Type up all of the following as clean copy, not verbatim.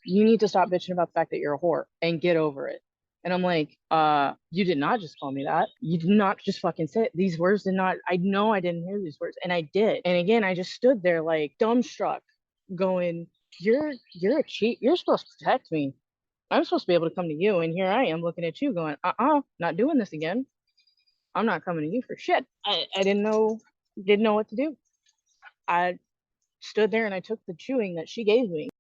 you need to stop bitching about the fact that you're a whore and get over it. And I'm like, you did not just call me that. You did not just fucking say it. These words did not, I know I didn't hear these words. And I did. And again, I just stood there like dumbstruck, going, you're a cheat. You're supposed to protect me. I'm supposed to be able to come to you. And here I am looking at you going, not doing this again. I'm not coming to you for shit. I didn't know what to do. I stood there and I took the chewing that she gave me.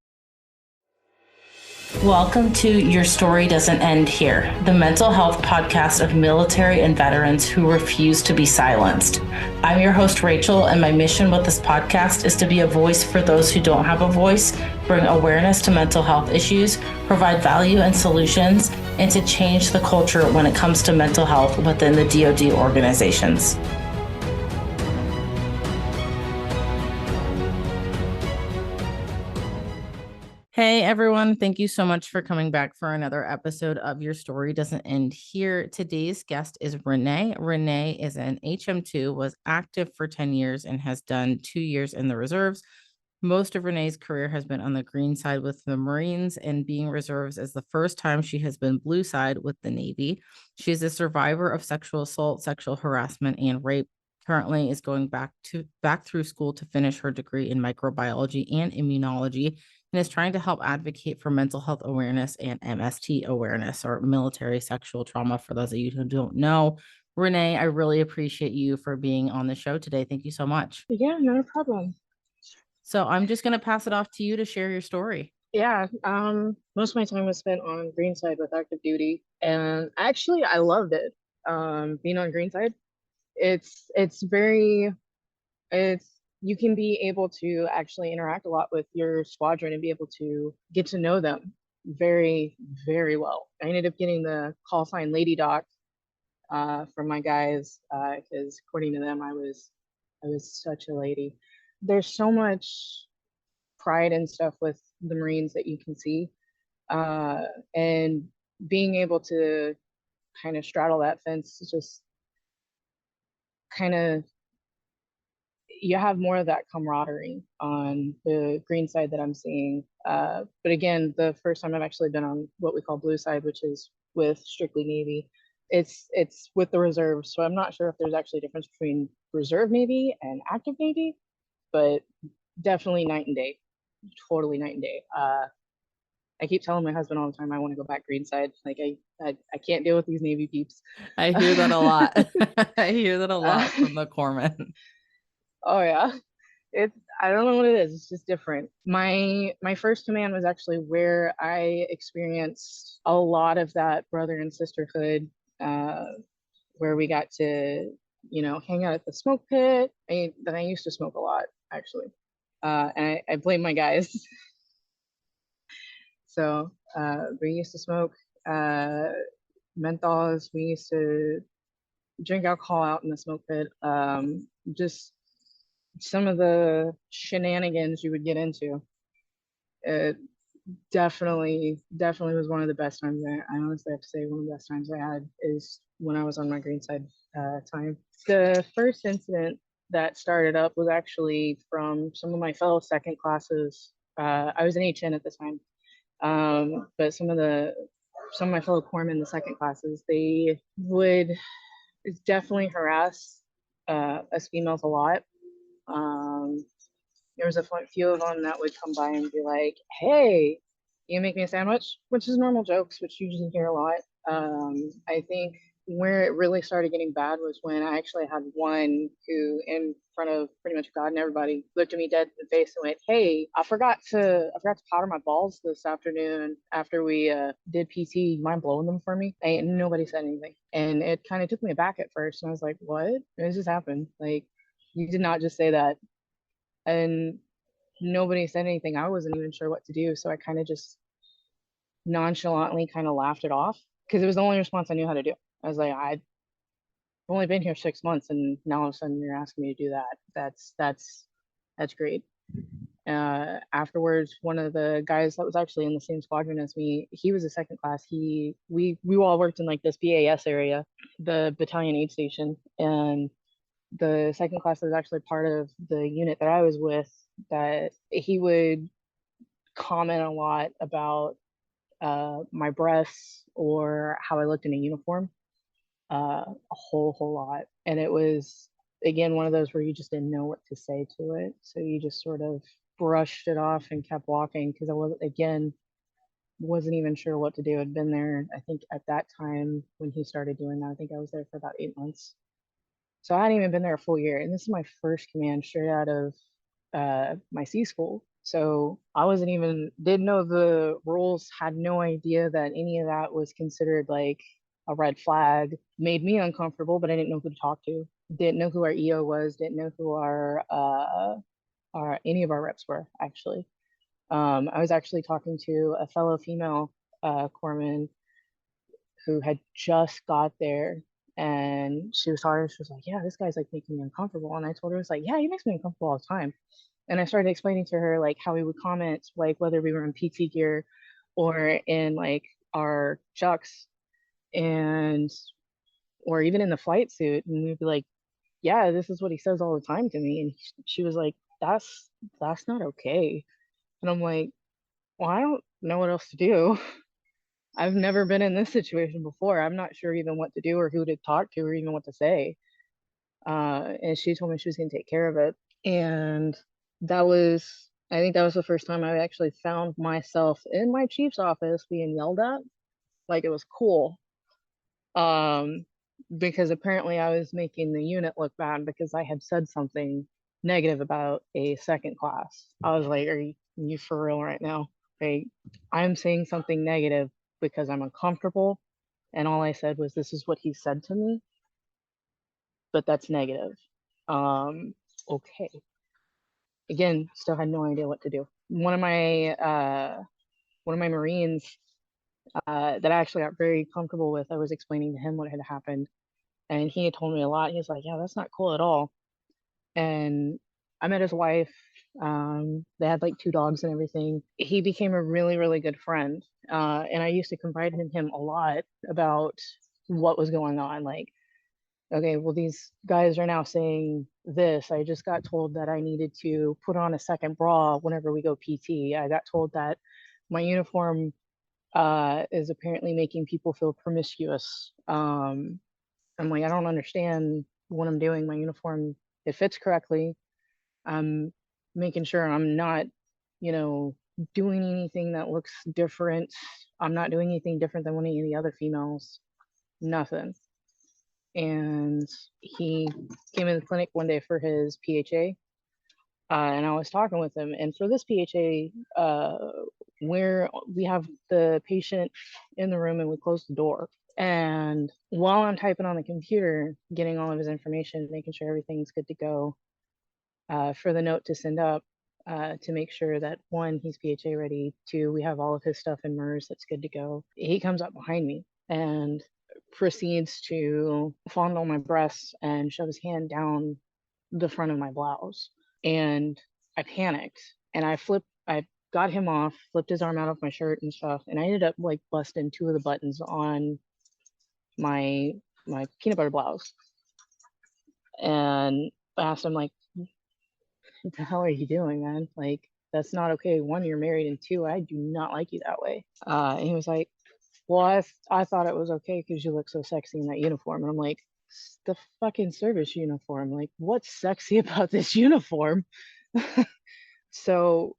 Welcome to Your Story Doesn't End Here, the mental health podcast of military and veterans who refuse to be silenced. I'm your host, Rachel, and my mission with this podcast is to be a voice for those who don't have a voice, bring awareness to mental health issues, provide value and solutions, and to change the culture when it comes to mental health within the DoD organizations. Hey everyone, thank you so much for coming back for another episode of Your Story Doesn't End Here. Today's guest is Renee. Renee is an HM2, was active for 10 years and has done 2 years in the reserves. Most of Renee's career has been on the green side with the Marines, and being reserves is the first time she has been blue side with the Navy. She's a survivor of sexual assault, sexual harassment, and rape. Currently is going back through school to finish her degree in microbiology and immunology, and is trying to help advocate for mental health awareness and MST awareness, or military sexual trauma, for those of you who don't know. Renee, I really appreciate you for being on the show today. Thank you so much. Yeah, no problem. So I'm just going to pass it off to you to share your story. Yeah, most of my time was spent on green side with active duty, and actually I loved it. Being on green side, it's very it's you can be able to actually interact a lot with your squadron and be able to get to know them very, very well. I ended up getting the call sign Lady Doc from my guys because according to them, I was such a lady. There's so much pride and stuff with the Marines that you can see, uh, and being able to kind of straddle that fence is just kind of, you have more of that camaraderie on the green side that I'm seeing. But again, the first time I've actually been on what we call blue side, which is with strictly Navy, it's with the reserves. So I'm not sure if there's actually a difference between reserve Navy and active Navy, but definitely night and day, totally night and day. I keep telling my husband all the time I want to go back green side. Like I can't deal with these Navy peeps. I hear that a lot. I hear that a lot from the corpsman. Oh yeah. It's, I don't know what it is. It's just different. My first command was actually where I experienced a lot of that brother and sisterhood, uh, where we got to, hang out at the smoke pit. I used to smoke a lot actually, and I blame my guys. So we used to smoke menthols. We used to drink alcohol out in the smoke pit. Just some of the shenanigans you would get into. It definitely was one of the best times. I honestly have to say one of the best times I had is when I was on my green side time. The first incident that started up was actually from some of my fellow second classes. I was an HN at the time, but some of my fellow corpsmen in the second classes, they would definitely harass us females a lot. There was a few of them that would come by and be like, "Hey, you make me a sandwich," which is normal jokes, which you usually hear a lot. I think where it really started getting bad was when I actually had one who, in front of pretty much God and everybody, looked at me dead in the face and went, "Hey, I forgot to powder my balls this afternoon after we did PT. You mind blowing them for me?" And nobody said anything, and it kind of took me aback at first. And I was like, "What? This just happened? Like, you did not just say that." And nobody said anything. I wasn't even sure what to do, so I kind of just nonchalantly kind of laughed it off because it was the only response I knew how to do. I was like, I've only been here 6 months, and now all of a sudden you're asking me to do that. That's great. Afterwards, one of the guys that was actually in the same squadron as me, he was a second class. We all worked in like this BAS area, the battalion aid station, and the second class was actually part of the unit that I was with, that he would comment a lot about my breasts or how I looked in a uniform, a whole lot. And it was, again, one of those where you just didn't know what to say to it. So you just sort of brushed it off and kept walking because I wasn't even sure what to do. I'd been there, I think at that time when he started doing that, I think I was there for about 8 months. So I hadn't even been there a full year. And this is my first command straight out of my C school. So I didn't know the rules, had no idea that any of that was considered like a red flag. Made me uncomfortable, but I didn't know who to talk to. Didn't know who our EO was, didn't know who our any of our reps were actually. I was actually talking to a fellow female corpsman who had just got there, and she was talking. She was like, "Yeah, this guy's like making me uncomfortable." And I told her, "I was like, yeah, he makes me uncomfortable all the time." And I started explaining to her like how he would comment, like whether we were in PT gear or in like our chucks, and or even in the flight suit, and we'd be like, "Yeah, this is what he says all the time to me." And she was like, "That's not okay." And I'm like, "Well, I don't know what else to do." I've never been in this situation before. I'm not sure even what to do or who to talk to or even what to say. And she told me she was going to take care of it. And I think that was the first time I actually found myself in my chief's office being yelled at. Like it was cool. Um, because apparently I was making the unit look bad because I had said something negative about a second class. I was like, you for real right now? Like, I'm saying something negative because I'm uncomfortable. And all I said was, this is what he said to me, but that's negative. Um, okay. Again, still had no idea what to do. One of my Marines that I actually got very comfortable with, I was explaining to him what had happened, and he had told me a lot. He was like, "Yeah, that's not cool at all." And I met his wife. They had like two dogs and everything. He became a really, really good friend. And I used to confide in him a lot about what was going on. Like, okay, well, these guys are now saying this. I just got told that I needed to put on a second bra whenever we go PT. I got told that my uniform is apparently making people feel promiscuous. I'm like, I don't understand what I'm doing. My uniform, it fits correctly. I'm making sure I'm not, you know, doing anything that looks different. I'm not doing anything different than any of the other females. Nothing. And he came in the clinic one day for his PHA, and I was talking with him. And for this PHA, where we have the patient in the room and we close the door. And while I'm typing on the computer, getting all of his information, making sure everything's good to go, for the note to send up, to make sure that one, he's PHA ready, two, we have all of his stuff in MERS that's good to go. He comes up behind me and proceeds to fondle my breasts and shove his hand down the front of my blouse. And I panicked and I got him off, flipped his arm out of my shirt and stuff, and I ended up like busting two of the buttons on my peanut butter blouse. And I asked him like, what the hell are you doing, man? Like, that's not okay. One, you're married, and two, I do not like you that way. And he was like, well, I thought it was okay because you look so sexy in that uniform. And I'm like, the fucking service uniform. Like, what's sexy about this uniform? So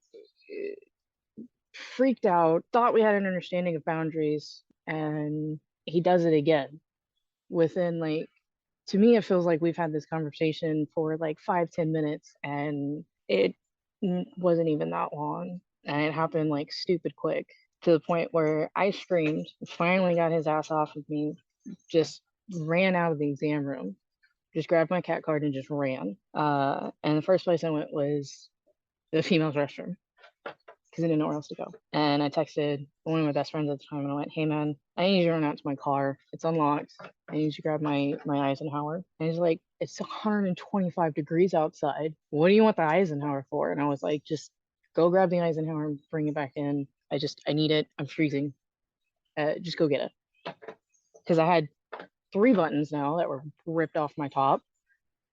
freaked out, thought we had an understanding of boundaries, and he does it again within like, to me it feels like we've had this conversation for like 5-10 minutes, and it wasn't even that long, and it happened like stupid quick, to the point where I screamed, finally got his ass off of me, just ran out of the exam room, just grabbed my cat card and just ran. And the first place I went was the female's restroom because I didn't know where else to go. And I texted one of my best friends at the time and I went, hey man, I need you to run out to my car. It's unlocked. I need you to grab my Eisenhower. And he's like, it's 125 degrees outside. What do you want the Eisenhower for? And I was like, just go grab the Eisenhower and bring it back in. I need it. I'm freezing. Just go get it. Because I had 3 buttons now that were ripped off my top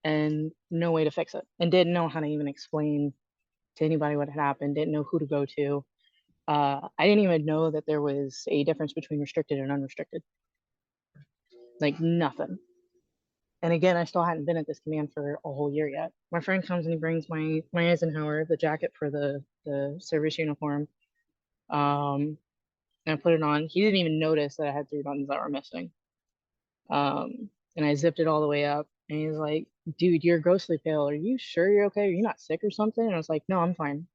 and no way to fix it. And didn't know how to even explain to anybody what had happened, didn't know who to go to. I didn't even know that there was a difference between restricted and unrestricted. Like nothing. And again, I still hadn't been at this command for a whole year yet. My friend comes and he brings my Eisenhower, the jacket for the service uniform. And I put it on. He didn't even notice that I had three buttons that were missing. And I zipped it all the way up. And he's like, "Dude, you're ghostly pale. Are you sure you're okay? Are you not sick or something?" And I was like, "No, I'm fine."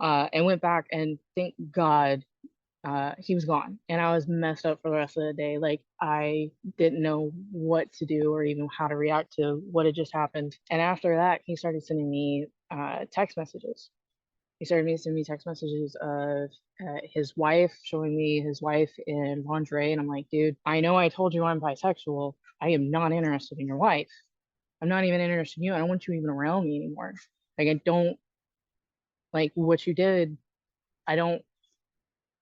And went back and thank God he was gone. And I was messed up for the rest of the day. Like I didn't know what to do or even how to react to what had just happened. And after that, he started sending me text messages. He started sending me text messages of his wife, showing me his wife in lingerie. And I'm like, dude, I know I told you I'm bisexual. I am not interested in your wife. I'm not even interested in you. I don't want you even around me anymore. Like, I don't like what you did. I don't,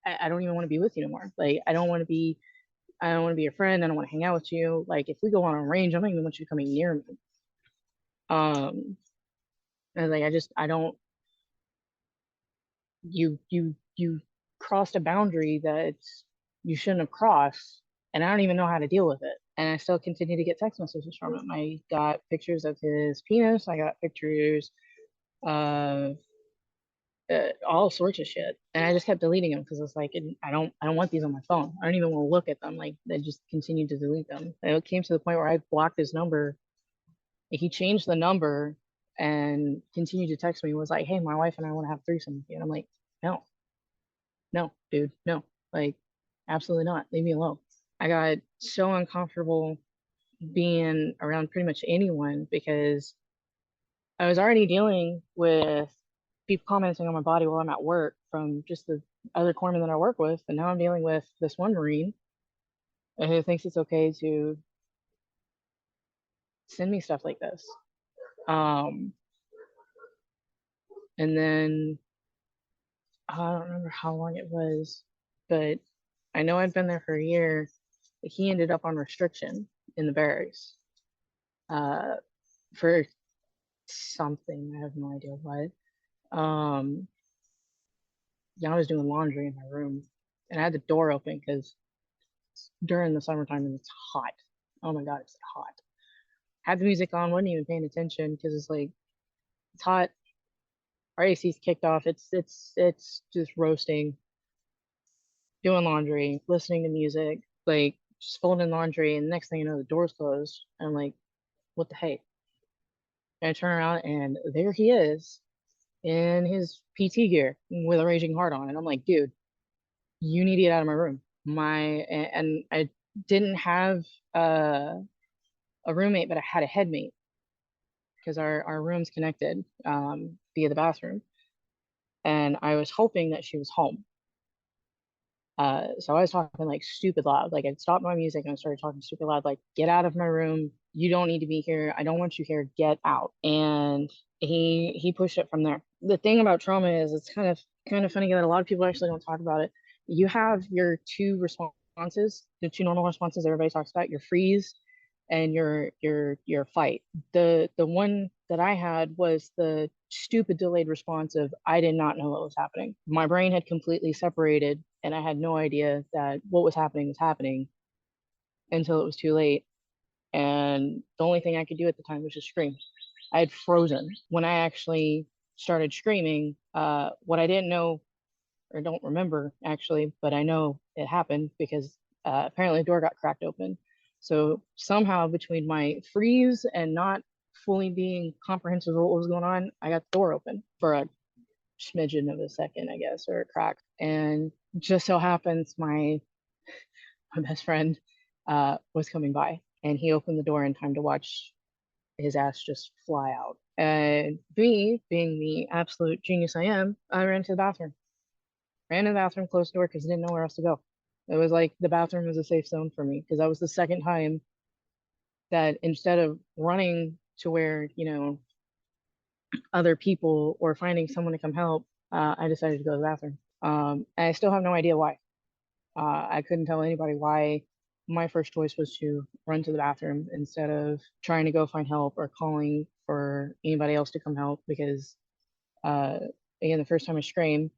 I don't even want to be with you anymore. Like, I don't want to be your friend. I don't want to hang out with you. Like, if we go on a range, I don't even want you coming near me. Um, and like, I don't, you crossed a boundary that you shouldn't have crossed, and I don't even know how to deal with it. And I still continue to get text messages from him. I got pictures of his penis. I got pictures of all sorts of shit, and I just kept deleting them because it's like I don't want these on my phone. I don't even want to look at them. Like I just continued to delete them. And it came to the point where I blocked his number. He changed the number and continued to text me. Was like, "Hey, my wife and I want to have threesome with you," and I'm like, "No, no, dude, no, like, absolutely not. Leave me alone." I got so uncomfortable being around pretty much anyone because I was already dealing with people commenting on my body while I'm at work from just the other corpsmen that I work with, and now I'm dealing with this one Marine who thinks it's okay to send me stuff like this. Um, and then I don't remember how long it was, but I know I'd been there for a year. He ended up on restriction in the barracks uh, for something. I have no idea what. Um, yeah, I was doing laundry in my room, and I had the door open because during the summertime and it's hot. Oh my God, it's hot. Had the music on, wasn't even paying attention because it's like it's hot. Our AC's kicked off. It's just roasting. Doing laundry, listening to music, like just folding laundry, and next thing you know, the door's closed. And I'm like, what the heck? And I turn around and there he is in his PT gear with a raging heart on. And I'm like, dude, you need to get out of my room. And I didn't have a roommate, but I had a headmate because our rooms connected via the bathroom. And I was hoping that she was home. So I was talking like stupid loud. Like I'd stopped my music and I started talking super loud, like, get out of my room. You don't need to be here. I don't want you here. Get out. And he pushed it from there. The thing about trauma is it's kind of funny that a lot of people actually don't talk about it. You have your two responses, the two normal responses everybody talks about, your freeze and your fight. The one that I had was the stupid delayed response of I did not know what was happening. My brain had completely separated and I had no idea that what was happening until it was too late. And the only thing I could do at the time was just scream. I had frozen. When I actually started screaming, what I didn't know or don't remember actually, but I know it happened because apparently the door got cracked open. So somehow between my freeze and not fully being comprehensive of what was going on, I got the door open for a smidgen of a second, I guess, or a crack. And just so happens my best friend was coming by and he opened the door in time to watch his ass just fly out. And me, being the absolute genius I am, I ran to the bathroom. Ran to the bathroom, closed the door because I didn't know where else to go. It was like the bathroom was a safe zone for me because that was the second time that instead of running to where, other people or finding someone to come help, I decided to go to the bathroom. And I still have no idea why. I couldn't tell anybody why my first choice was to run to the bathroom instead of trying to go find help or calling for anybody else to come help because, again, the first time I screamed,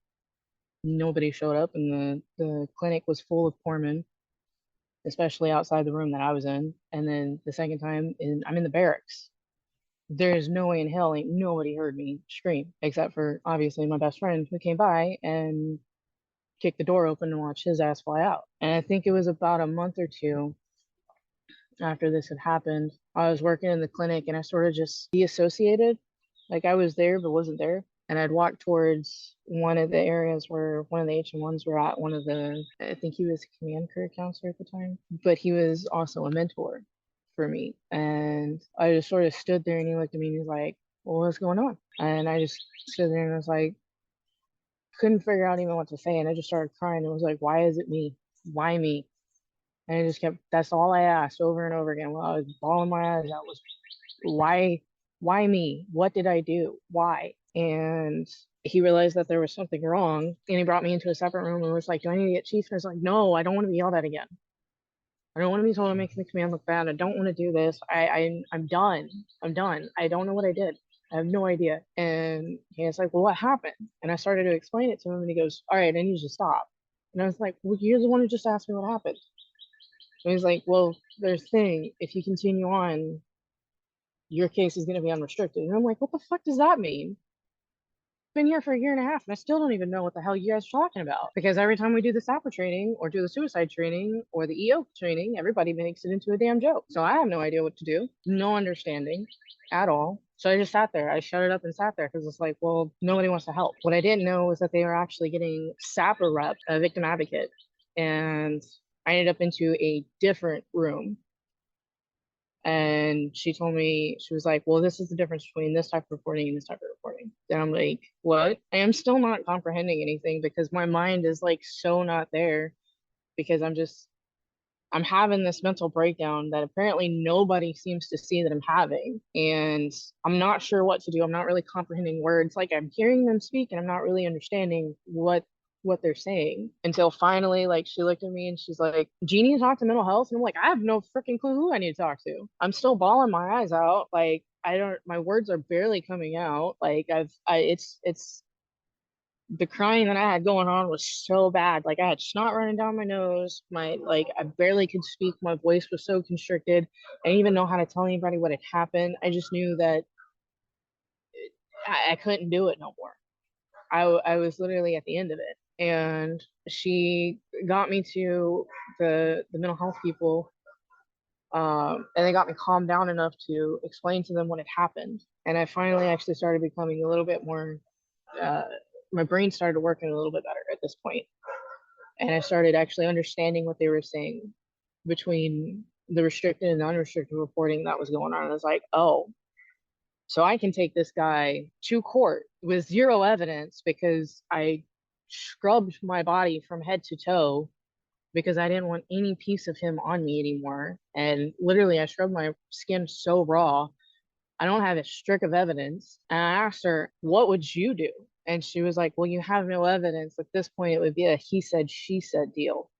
nobody showed up, and the clinic was full of corpsmen, especially outside the room that I was in. And then the second time, I'm in the barracks. There is no way in hell ain't nobody heard me scream, except for obviously my best friend who came by and kicked the door open and watched his ass fly out. And I think it was about a month or two after this had happened, I was working in the clinic and I sort of just deassociated. Like I was there but wasn't there. And I'd walk towards one of the areas where one of the HM1s were at, one of the, I think he was a command career counselor at the time, but he was also a mentor for me. And I just sort of stood there and he looked at me and he's like, well, what's going on? And I just stood there and I was like, couldn't figure out even what to say. And I just started crying. It was like, why is it me? Why me? And I just kept, that's all I asked over and over again while I was bawling my eyes out was, why me? What did I do? Why? And he realized that there was something wrong and he brought me into a separate room and was like, do I need to get chief? And I was like, no, I don't want to be yelled at again. I don't want to be told I'm making the command look bad. I don't want to do this. I'm done. I'm done. I don't know what I did. I have no idea. And he was like, well, what happened? And I started to explain it to him and he goes, all right, I need you to stop. And I was like, well, you're the one who just asked me what happened. And he's like, well, there's a thing. If you continue on, your case is going to be unrestricted. And I'm like, what the fuck does that mean? Been here for a year and a half and I still don't even know what the hell you guys are talking about. Because every time we do the SAPA training or do the suicide training or the EO training, everybody makes it into a damn joke. So I have no idea what to do, no understanding at all. So I just sat there. I shut it up and sat there because it's like, well, nobody wants to help. What I didn't know was that they were actually getting SAPA rep, a victim advocate. And I ended up into a different room. And she told me, she was like, well, this is the difference between this type of reporting and this type of reporting. And I'm like, what? I am still not comprehending anything because my mind is like so not there because I'm having this mental breakdown that apparently nobody seems to see that I'm having. And I'm not sure what to do. I'm not really comprehending words. Like I'm hearing them speak and I'm not really understanding what they're saying until finally like she looked at me and she's like, do you need to talk to mental health? And I'm like, I have no freaking clue who I need to talk to. I'm still bawling my eyes out. Like I don't, my words are barely coming out. Like it's the crying that I had going on was so bad. Like I had snot running down my nose. Like I barely could speak. My voice was so constricted. I didn't even know how to tell anybody what had happened. I just knew that I couldn't do it no more. I was literally at the end of it. And she got me to the mental health people, and they got me calmed down enough to explain to them what had happened. And I finally actually started becoming a little bit more, uh, my brain started working a little bit better at this point. And I started actually understanding what they were saying between the restricted and the unrestricted reporting that was going on. And I was like, oh, so I can take this guy to court with zero evidence because I scrubbed my body from head to toe because I didn't want any piece of him on me anymore. And literally, I scrubbed my skin so raw. I don't have a strick of evidence. And I asked her, what would you do? And she was like, well, you have no evidence. At this point, it would be a he said, she said deal.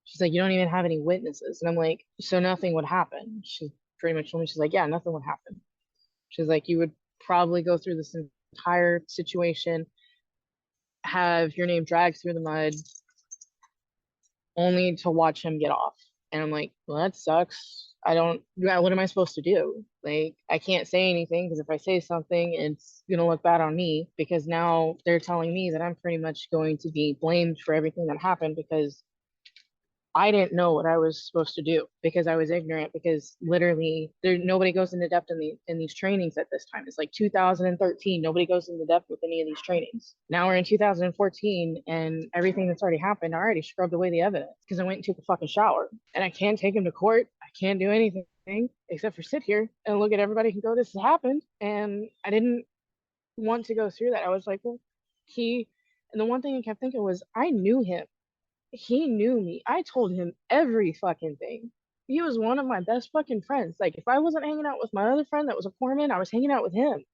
She's like, you don't even have any witnesses. And I'm like, so nothing would happen. She pretty much told me, she's like, yeah, nothing would happen. She's like, you would probably go through this entire situation, have your name dragged through the mud, only to watch him get off. And I'm like, well, that sucks. I don't, yeah, what am I supposed to do? Like, I can't say anything because if I say something, it's going to look bad on me because now they're telling me that I'm pretty much going to be blamed for everything that happened because I didn't know what I was supposed to do because I was ignorant because literally there nobody goes into depth in these trainings at this time. It's like 2013. Nobody goes into depth with any of these trainings. Now we're in 2014 and everything that's already happened, I already scrubbed away the evidence because I went and took a fucking shower and I can't take him to court. I can't do anything except for sit here and look at everybody and go, this has happened. And I didn't want to go through that. I was like, well, and the one thing I kept thinking was I knew him. He knew me. I told him every fucking thing. He was one of my best fucking friends. Like if I wasn't hanging out with my other friend that was a corpsman, I was hanging out with him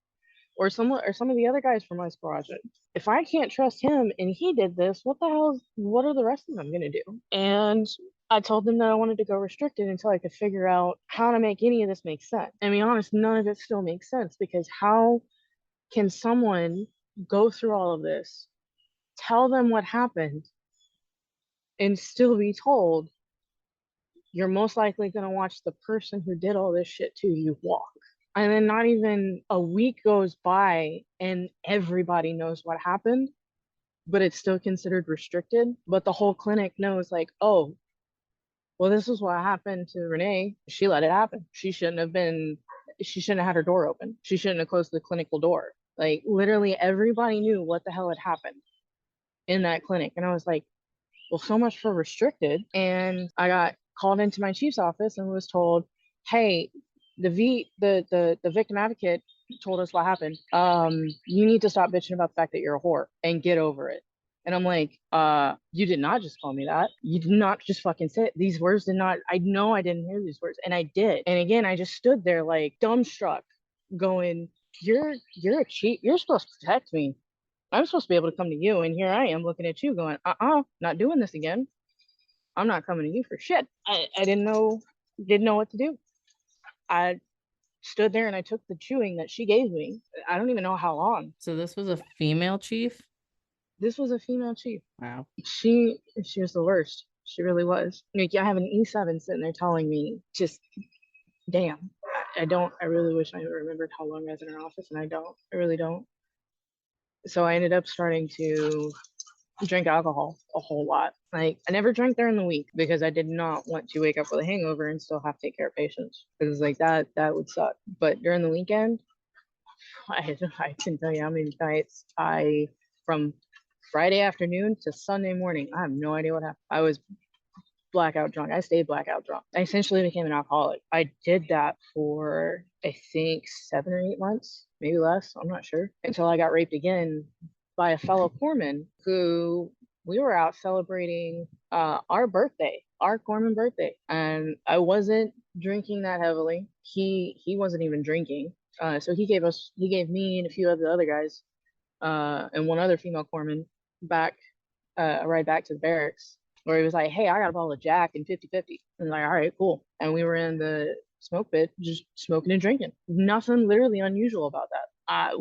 or some of the other guys from my squadron. If I can't trust him and he did this, what are the rest of them gonna do? And I told them that I wanted to go restricted until I could figure out how to make any of this make sense. And to be honest, none of it still makes sense because how can someone go through all of this, tell them what happened and still be told you're most likely going to watch the person who did all this shit to you walk. And then not even a week goes by and everybody knows what happened, but it's still considered restricted. But the whole clinic knows, like, oh, well, this is what happened to Renee. She let it happen. She shouldn't have had her door open. She shouldn't have closed the clinical door. Like, literally, everybody knew what the hell had happened in that clinic. And I was like, well, so much for restricted. And I got called into my chief's office and was told, hey, the victim advocate told us what happened. You need to stop bitching about the fact that you're a whore and get over it. And I'm like, you did not just call me that. You did not just fucking say it. These words did not, I know I didn't hear these words. And I did. And again, I just stood there like dumbstruck, going, you're a cheat. You're supposed to protect me. I'm supposed to be able to come to you. And here I am looking at you going, not doing this again. I'm not coming to you for shit. I didn't know what to do. I stood there and I took the chewing that she gave me. I don't even know how long. So this was a female chief? This was a female chief. Wow. She was the worst. She really was. Like, I have an E7 sitting there telling me, just damn. I really wish I remembered how long I was in her office, and I don't. I really don't. So I ended up starting to drink alcohol a whole lot. Like, I never drank during the week because I did not want to wake up with a hangover and still have to take care of patients, because like that would suck. But during the weekend, I can tell you how many nights from Friday afternoon to Sunday morning, I have no idea what happened. I was blackout drunk. I stayed blackout drunk. I essentially became an alcoholic. I did that for, I think, 7 or 8 months, maybe less. I'm not sure. Until I got raped again by a fellow corpsman who, we were out celebrating our birthday, our corpsman birthday. And I wasn't drinking that heavily. He wasn't even drinking. So he gave me and a few of the other guys and one other female corpsman back, a ride back to the barracks, where he was like, hey, I got a bottle of Jack and 50-50. And like, all right, cool. And we were in the smoke pit, just smoking and drinking. Nothing literally unusual about that. I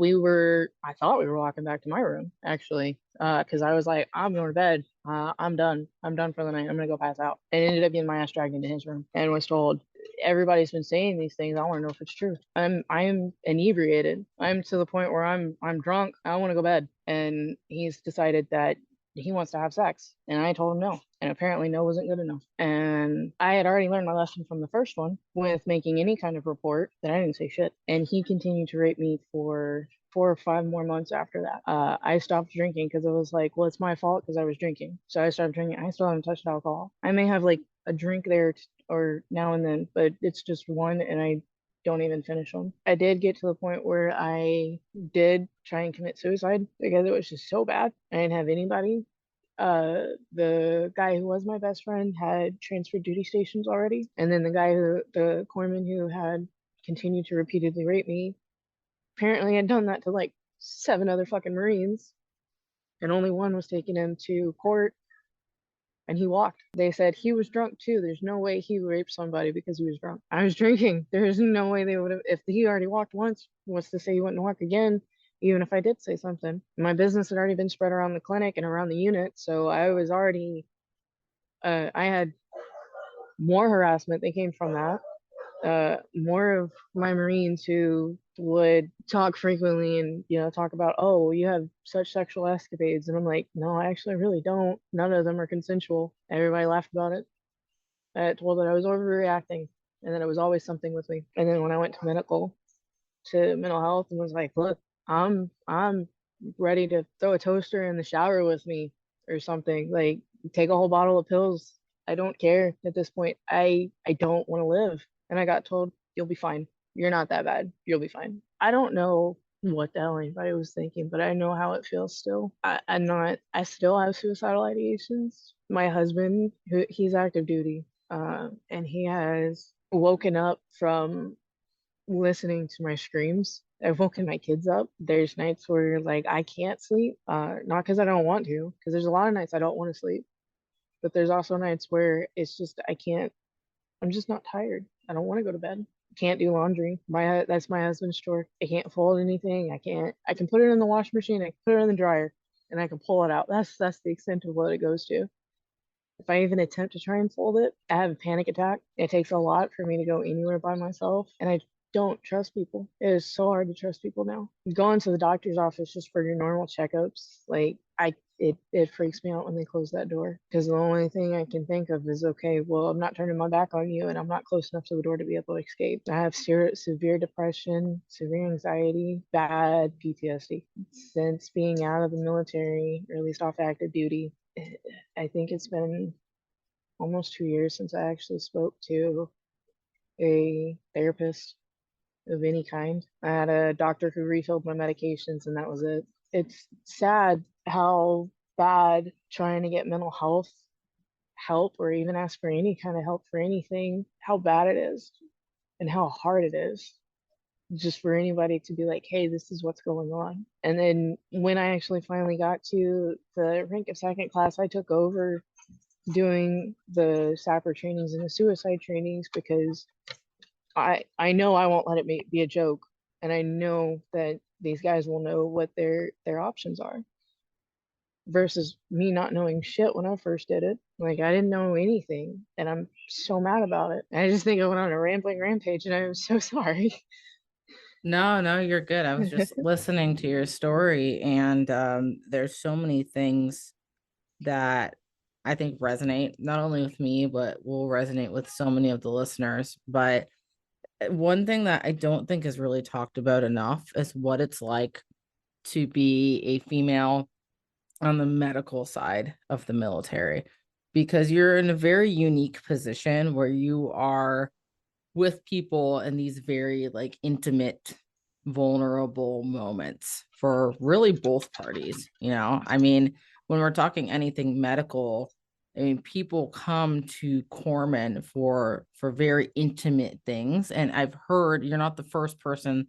thought we were walking back to my room, actually, because I was like, I'm going to bed. I'm done. I'm done for the night. I'm going to go pass out. And ended up getting my ass dragged into his room and was told, everybody's been saying these things. I want to know if it's true. I'm inebriated. I'm to the point where I'm drunk. I want to go to bed. And he's decided that he wants to have sex. And I told him no. And apparently no wasn't good enough. And I had already learned my lesson from the first one with making any kind of report that I didn't say shit. And he continued to rape me for 4 or 5 more months after that. I stopped drinking because it was like, well, it's my fault because I was drinking. So I started drinking. I still haven't touched alcohol. I may have like a drink there or now and then, but it's just one, and I don't even finish them. I did get to the point where I did try and commit suicide because it was just so bad. I didn't have anybody. The guy who was my best friend had transferred duty stations already. And then the corpsman who had continued to repeatedly rape me, apparently had done that to like 7 other fucking Marines. And only one was taking him to court, and he walked. They said he was drunk too. There's no way he raped somebody because he was drunk. I was drinking. There's no way they would have. If he already walked once, what's to say he wouldn't walk again? Even if I did say something. My business had already been spread around the clinic and around the unit, so I was already, I had more harassment that came from that. More of my Marines who would talk frequently and, talk about, oh, you have such sexual escapades. And I'm like, no, I actually really don't. None of them are consensual. Everybody laughed about it. I told that I was overreacting and that it was always something with me. And then when I went to mental health, and was like, look, I'm ready to throw a toaster in the shower with me or something. Like, take a whole bottle of pills. I don't care at this point. I don't want to live. And I got told, you'll be fine. You're not that bad. You'll be fine. I don't know what the hell anybody was thinking, but I know how it feels still. I still have suicidal ideations. My husband, he's active duty, and he has woken up from listening to my screams. I've woken my kids up. There's nights where like I can't sleep, not because I don't want to, because there's a lot of nights I don't want to sleep, but there's also nights where it's just I can't. I'm just not tired. I don't want to go to bed. Can't do laundry. That's my husband's chore. I can't fold anything. I can put it in the washing machine. I can put it in the dryer. and I can pull it out. That's the extent of what it goes to. If I even attempt to try and fold it, I have a panic attack. It takes a lot for me to go anywhere by myself, and I don't trust people. It is so hard to trust people now. Going to the doctor's office just for your normal checkups, like it freaks me out when they close that door because the only thing I can think of is, okay, well, I'm not turning my back on you, and I'm not close enough to the door to be able to escape. I have severe depression, severe anxiety, bad PTSD since being out of the military, or at least off active duty. I think it's been almost 2 years since I actually spoke to a therapist of any kind. I had a doctor who refilled my medications, and that was it. It's sad how bad trying to get mental health help, or even ask for any kind of help for anything, how bad it is and how hard it is just for anybody to be like, hey, this is what's going on. And then when I actually finally got to the rank of second class, I took over doing the sapper trainings and the suicide trainings because I know I won't let it be a joke, and I know that these guys will know what their options are. Versus me not knowing shit when I first did it. Like, I didn't know anything, and I'm so mad about it. I just think I went on a rambling rampage, and I'm so sorry. No, you're good. I was just listening to your story, and there's so many things that I think resonate not only with me, but will resonate with so many of the listeners. But one thing that I don't think is really talked about enough is what it's like to be a female on the medical side of the military, because you're in a very unique position where you are with people in these very like intimate, vulnerable moments for really both parties. I mean, when we're talking anything medical, I mean, people come to corpsmen for very intimate things, and I've heard, you're not the first person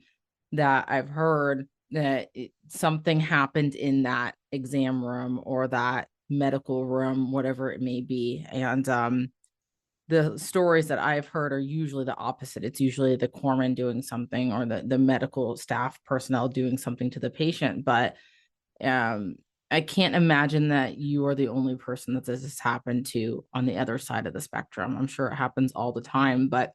that I've heard that something happened in that exam room or that medical room, whatever it may be. And the stories that I've heard are usually the opposite. It's usually the corpsman doing something, or the medical staff personnel doing something to the patient. But um, I can't imagine that you are the only person that this has happened to on the other side of the spectrum. I'm sure it happens all the time, but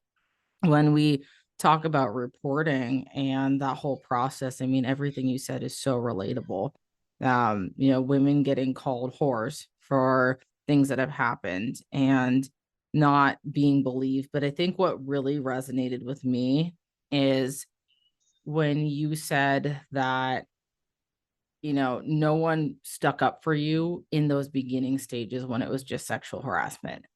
when we talk about reporting and that whole process, I mean, everything you said is so relatable. Women getting called whores for things that have happened and not being believed. But I think what really resonated with me is when you said that, no one stuck up for you in those beginning stages when it was just sexual harassment.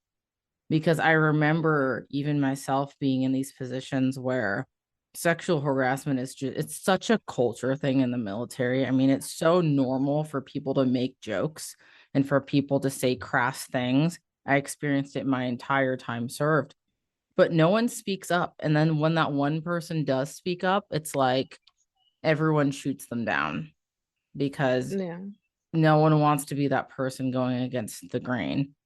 Because I remember even myself being in these positions where sexual harassment is just, it's such a culture thing in the military. I mean, it's so normal for people to make jokes and for people to say crass things. I experienced it my entire time served, but no one speaks up. And then when that one person does speak up, it's like everyone shoots them down because Yeah. no one wants to be that person going against the grain.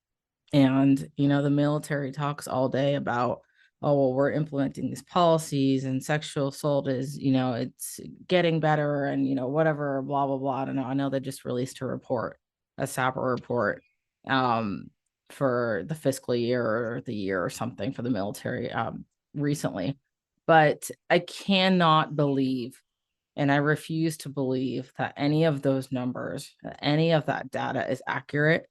And, the military talks all day about, oh, well, we're implementing these policies and sexual assault is, it's getting better and, whatever, blah, blah, blah. I don't know. I know they just released a report, a SAPR report um, for the fiscal year or the year or something for the military recently. But I cannot believe, and I refuse to believe that any of those numbers, any of that data is accurate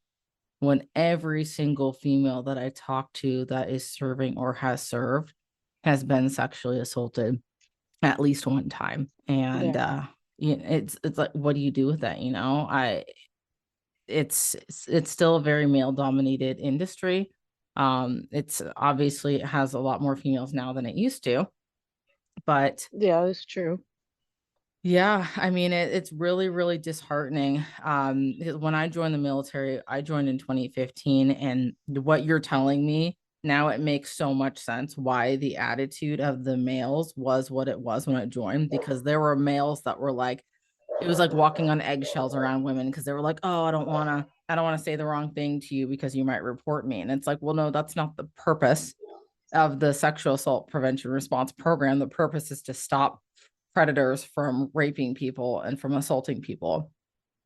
when every single female that I talk to that is serving or has served has been sexually assaulted at least one time. And Yeah. it's like, what do you do with that? It's still a very male dominated industry. It's obviously, it has a lot more females now than it used to, but Yeah, that's true. yeah, I mean, it's really, really disheartening. When I joined the military, I joined in 2015, and what you're telling me now, it makes so much sense why the attitude of the males was what it was when I joined, because there were males that were like, it was like walking on eggshells around women because they were like, oh, I don't want to say the wrong thing to you because you might report me. And it's like, well, no, that's not the purpose of the sexual assault prevention response program. The purpose is to stop predators from raping people and from assaulting people.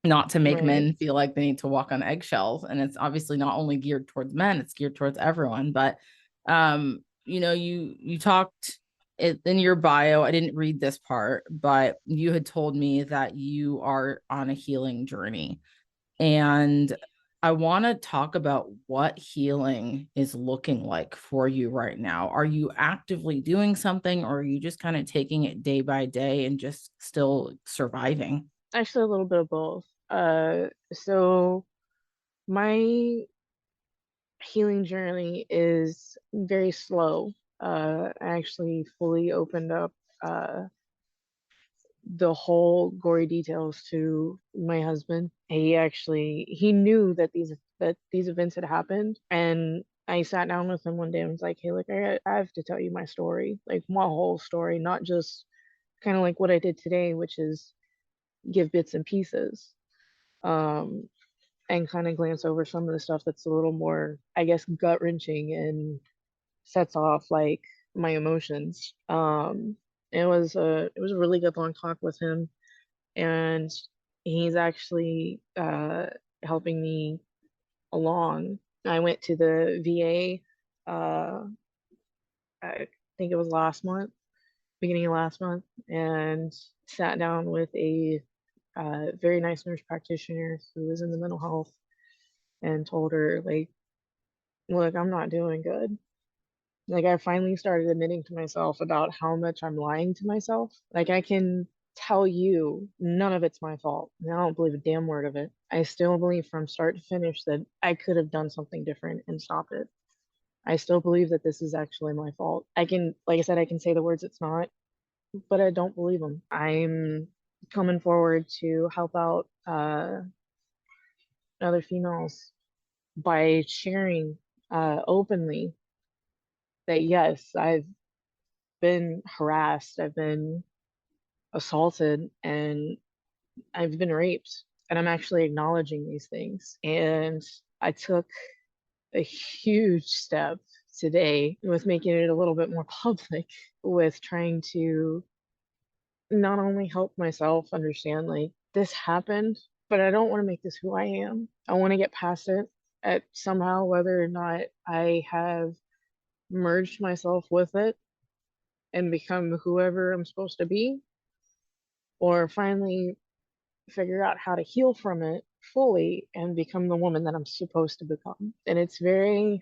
not to make Right. men feel like they need to walk on eggshells. And it's obviously not only geared towards men, it's geared towards everyone. But you talked it in your bio. I didn't read this part, but you had told me that you are on a healing journey. And I want to talk about what healing is looking like for you right now. Are you actively doing something, or are you just kind of taking it day by day and just still surviving? Actually, a little bit of both. So my healing journey is very slow. I actually fully opened up the whole gory details to my husband. He knew that these events had happened, and I sat down with him one day and was like, "Hey, look, I have to tell you my story, like my whole story, not just kind of like what I did today, which is give bits and pieces." Um, and kind of glance over some of the stuff that's a little more, I guess, gut wrenching and sets off like my emotions. It was a really good long talk with him, and he's actually helping me along. I went to the VA. I think it was last month, beginning of last month, and sat down with a very nice nurse practitioner who was in the mental health, and told her like, look, I'm not doing good. Like I finally started admitting to myself about how much I'm lying to myself. Like I can tell you none of it's my fault. And I don't believe a damn word of it. I still believe from start to finish that I could have done something different and stopped it. I still believe that this is actually my fault. I can, like I said, I can say the words it's not, but I don't believe them. I'm coming forward to help out other females by sharing openly that yes, I've been harassed, I've been assaulted, and I've been raped. And I'm actually acknowledging these things. And I took a huge step today with making it a little bit more public, with trying to not only help myself understand like this happened, but I don't want to make this who I am. I want to get past it at somehow, whether or not I have merged myself with it and become whoever I'm supposed to be, or finally figure out how to heal from it fully and become the woman that I'm supposed to become. And it's very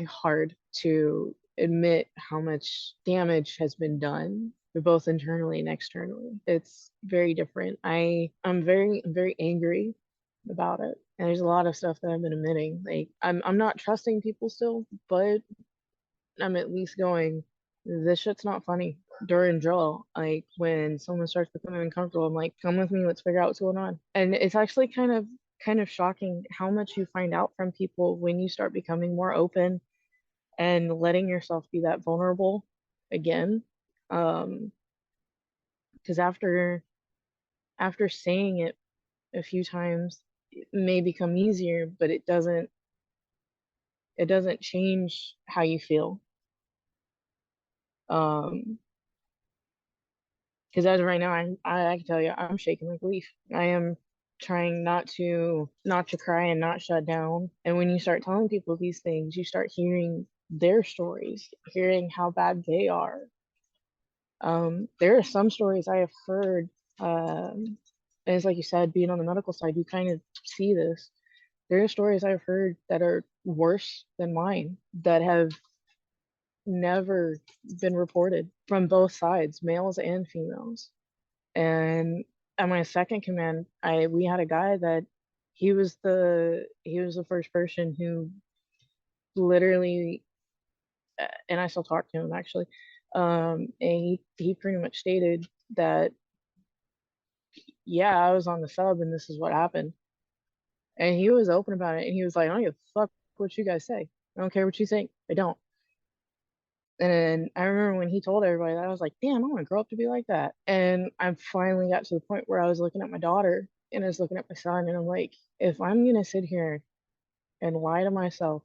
hard to admit how much damage has been done both internally and externally. It's very different. I'm very angry about it. And there's a lot of stuff that I've been admitting. Like I'm not trusting people still, but I'm at least going, this shit's not funny. During drill, like when someone starts becoming uncomfortable, I'm like, come with me, let's figure out what's going on. And it's actually kind of shocking how much you find out from people when you start becoming more open and letting yourself be that vulnerable again. Because after saying it a few times, it may become easier, but it doesn't change how you feel. Um, Because as of right now, I can tell you, I'm shaking like a leaf. I am trying not to cry and not shut down. And when you start telling people these things, you start hearing their stories, hearing how bad they are. There are some stories I have heard, and it's like you said, being on the medical side, you kind of see this. There are stories I've heard that are worse than mine that have never been reported from both sides, males and females. And at my second command, I we had a guy that he was the first person who literally, and I still talk to him actually. And he pretty much stated that, yeah, I was on the sub and this is what happened. And he was open about it, and he was like, I don't give a fuck what you guys say. I don't care what you think. I don't. And I remember when he told everybody that, I was like, damn, I want to grow up to be like that. And I finally got to the point where I was looking at my daughter and I was looking at my son, and I'm like, if I'm gonna sit here and lie to myself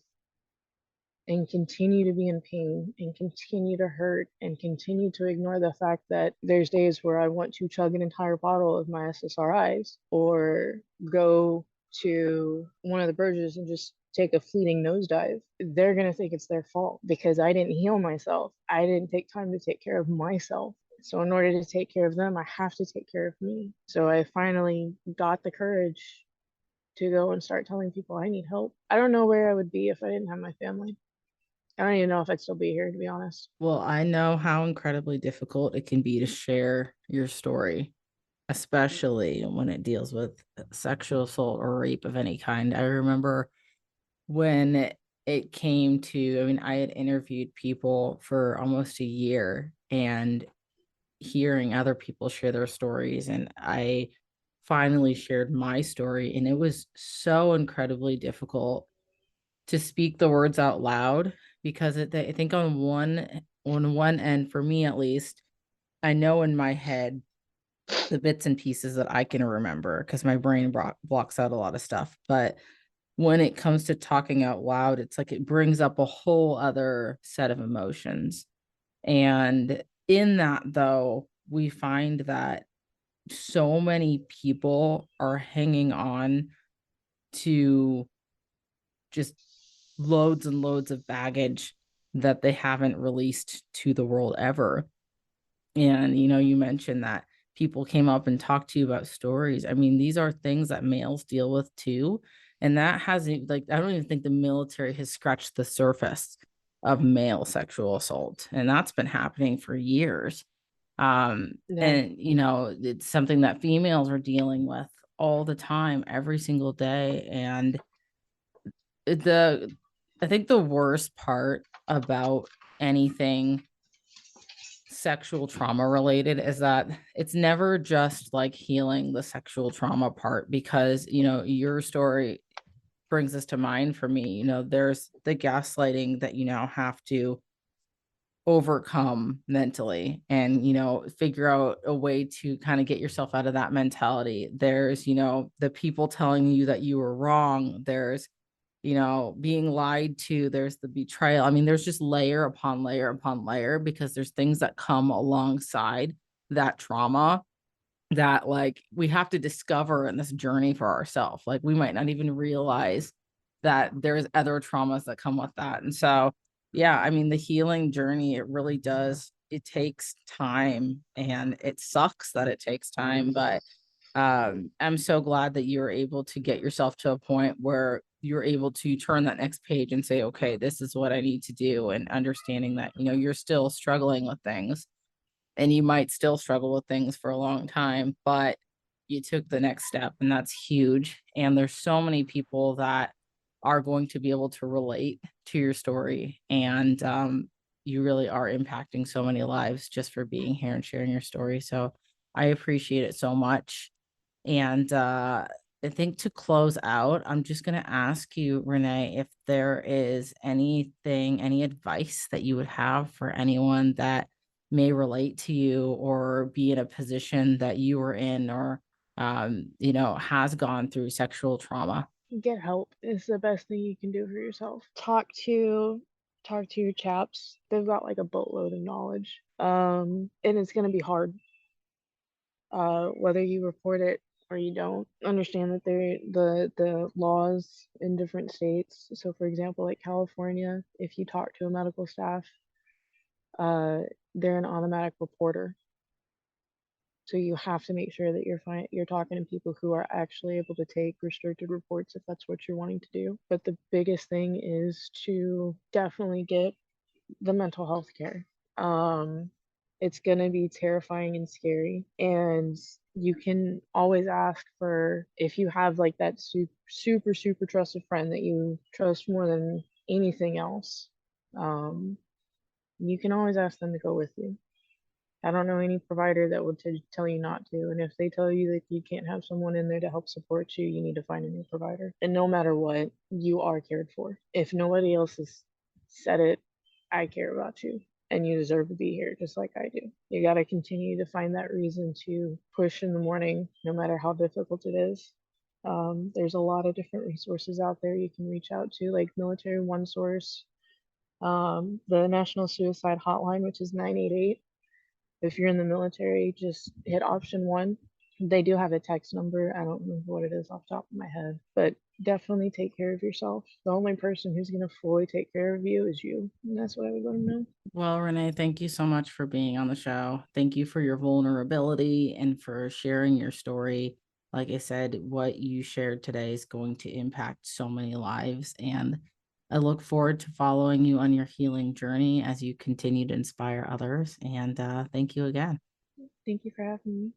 and continue to be in pain and continue to hurt and continue to ignore the fact that there's days where I want to chug an entire bottle of my SSRIs or go to one of the bridges and just take a fleeting nosedive, they're going to think it's their fault because I didn't heal myself. I didn't take time to take care of myself. So in order to take care of them, I have to take care of me. So I finally got the courage to go and start telling people I need help. I don't know where I would be if I didn't have my family. I don't even know if I'd still be here, to be honest. Well, I know how incredibly difficult it can be to share your story, especially when it deals with sexual assault or rape of any kind. I remember when it came to, I mean, I had interviewed people for almost a year and hearing other people share their stories. And I finally shared my story. And it was so incredibly difficult to speak the words out loud because I think on one end, for me at least, I know in my head the bits and pieces that I can remember because my brain blocks out a lot of stuff. But when it comes to talking out loud, it's like it brings up a whole other set of emotions. And in that, though, we find that so many people are hanging on to just loads and loads of baggage that they haven't released to the world ever. And, you mentioned that people came up and talked to you about stories. I mean, these are things that males deal with too. And that hasn't, like, I don't even think the military has scratched the surface of male sexual assault. And that's been happening for years. Yeah. And, it's something that females are dealing with all the time, every single day. And the, I think the worst part about anything sexual trauma related is that it's never just like healing the sexual trauma part because your story brings this to mind for me. There's the gaslighting that you now have to overcome mentally and figure out a way to kind of get yourself out of that mentality. There's the people telling you that you were wrong. There's being lied to, there's the betrayal. I mean, there's just layer upon layer upon layer because there's things that come alongside that trauma that like we have to discover in this journey for ourselves. Like we might not even realize that there's other traumas that come with that. And so, yeah, I mean, the healing journey, it really does. It takes time and it sucks that it takes time, but I'm so glad that you were able to get yourself to a point where you're able to turn that next page and say, okay, this is what I need to do. And understanding that, you're still struggling with things and you might still struggle with things for a long time, but you took the next step and that's huge. And there's so many people that are going to be able to relate to your story. And you really are impacting so many lives just for being here and sharing your story. So I appreciate it so much. And I think to close out, I'm just going to ask you, Renee, if there is anything, any advice that you would have for anyone that may relate to you or be in a position that you were in or, has gone through sexual trauma. Get help is the best thing you can do for yourself. Talk to your chaps. They've got like a boatload of knowledge. And it's gonna be hard. Whether you report it or you don't. Understand that the laws in different states. So for example, like California, if you talk to a medical staff, uh, they're an automatic reporter. So you have to make sure that you're talking to people who are actually able to take restricted reports if that's what you're wanting to do. But the biggest thing is to definitely get the mental health care. Um, it's gonna be terrifying and scary, and you can always ask for if you have like that super trusted friend that you trust more than anything else. Um, you can always ask them to go with you. I don't know any provider that would tell you not to. And if they tell you that you can't have someone in there to help support you, you need to find a new provider. And no matter what, you are cared for. If nobody else has said it, I care about you and you deserve to be here just like I do. You got to continue to find that reason to push in the morning, no matter how difficult it is. There's a lot of different resources out there you can reach out to, like Military One Source. The National Suicide Hotline, which is 988. If you're in the military, just hit option 1. They do have a text number. I don't remember what it is off the top of my head, but definitely take care of yourself. The only person who's going to fully take care of you is you. And that's what I would let them know. Well, Renee, thank you so much for being on the show. Thank you for your vulnerability and for sharing your story. Like I said, what you shared today is going to impact so many lives. And I look forward to following you on your healing journey as you continue to inspire others. And thank you again. Thank you for having me.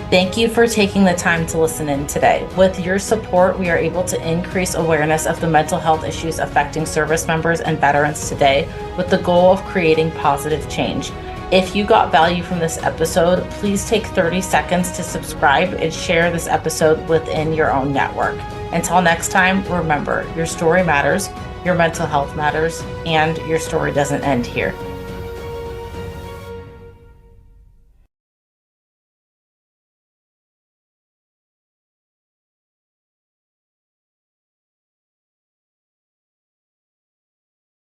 Thank you for taking the time to listen in today. With your support, we are able to increase awareness of the mental health issues affecting service members and veterans today with the goal of creating positive change. If you got value from this episode, please take 30 seconds to subscribe and share this episode within your own network. Until next time, remember, your story matters, your mental health matters, and your story doesn't end here.